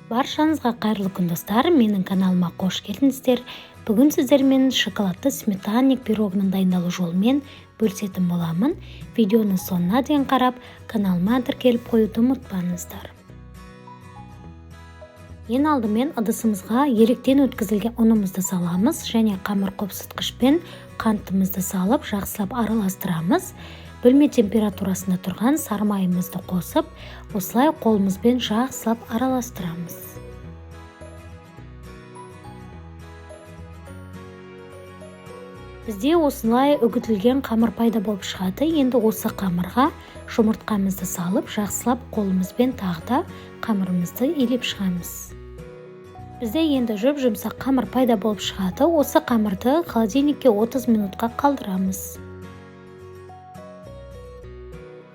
Баршаңызға қайырлы күн достар, менің каналыма қош келдіңіздер. Бүгін сіздермен шоколадты сметанник пирогының дайындалу жолымен бөлісетін боламын. Видеоның соңына дейін қарап, каналыма тіркеліп қоюды ұмытпаңыздар. Ең алдымен ыдысымызға електен өткізілген ұнымызды саламыз және қамыр қопсытқышпен қантымызды салып, жақсылап араластырамыз. Бөлме температурасында тұрған сары майымызды қосып, осылай қолымызбен жақсылап араластырамыз. Бізде осылай үгітілген қамыр пайда болып шығады. Енді осы қамырға жұмыртқамызды салып, жақсылап қолымызбен тағы қамырымызды илеп шығамыз. Бізде енді жұп-жұмсақ қамыр пайда болып шығады. Осы қамырды холодильникке 30 минутқа қалдырамыз.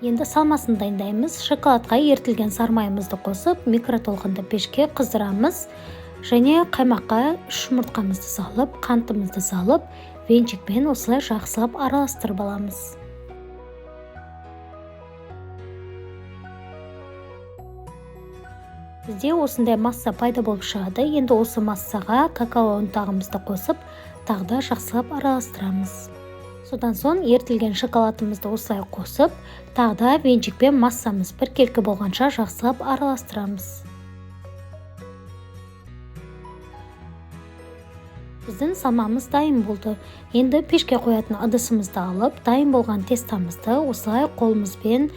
Енді салмасын дайындаймыз. Шоколадқа ерітілген сары майымызды қосып, микротолқынды пешке қыздырамыз. Және қаймаққа жұмыртқамызды салып, қантымызды салып, венчикпен осылай жақсылап араластырып аламыз. Бізде осындай масса пайда болып шығады. Енді осы массаға какао ұнтағымызды қосып, тағы жақсылап араластырамыз. Содан соң ерітілген шоколадымызды осылай қосып, тағы венчикпен массамыз біркелкі болғанша жақсылап араластырамыз. Біздің салмамыз дайын болды. Енді пешке қоятын ыдысымызды алып, дайын болған тестамызды осылай қолымызбен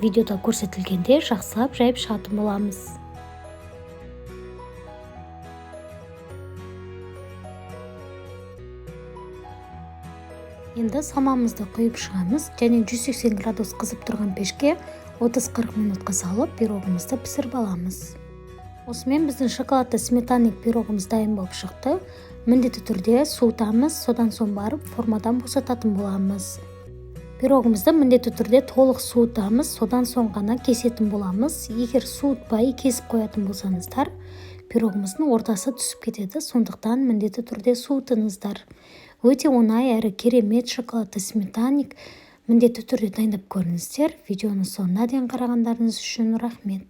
видеода көрсетілгенде жақсылап жайып шығатын боламыз. Енді салмамызды құйып шығамыз және 180 градус қызып тұрған пешке 30-40 минутқа салып, пирогымызды пісіріп аламыз. Осымен біздің шоколадты сметанник пирогымыз дайын болып шықты. Міндетті түрде суытамыз, содан соң барып формадан босататын боламыз. Пирогымызды міндетті түрде толық суытамыз, содан соң ғана кесетін боламыз. Егер суытпай кесіп қоятын болсаңыздар, пирогымыздың ортасы түсіп кетеді, сондықтан міндетті түрде суытыңыздар. Өте оңай әрі керемет шоколадты сметанник. Міндетті түрде дайындап көріңіздер. Видеоның соңына дейін қарағандарыңыз үшін рахмет.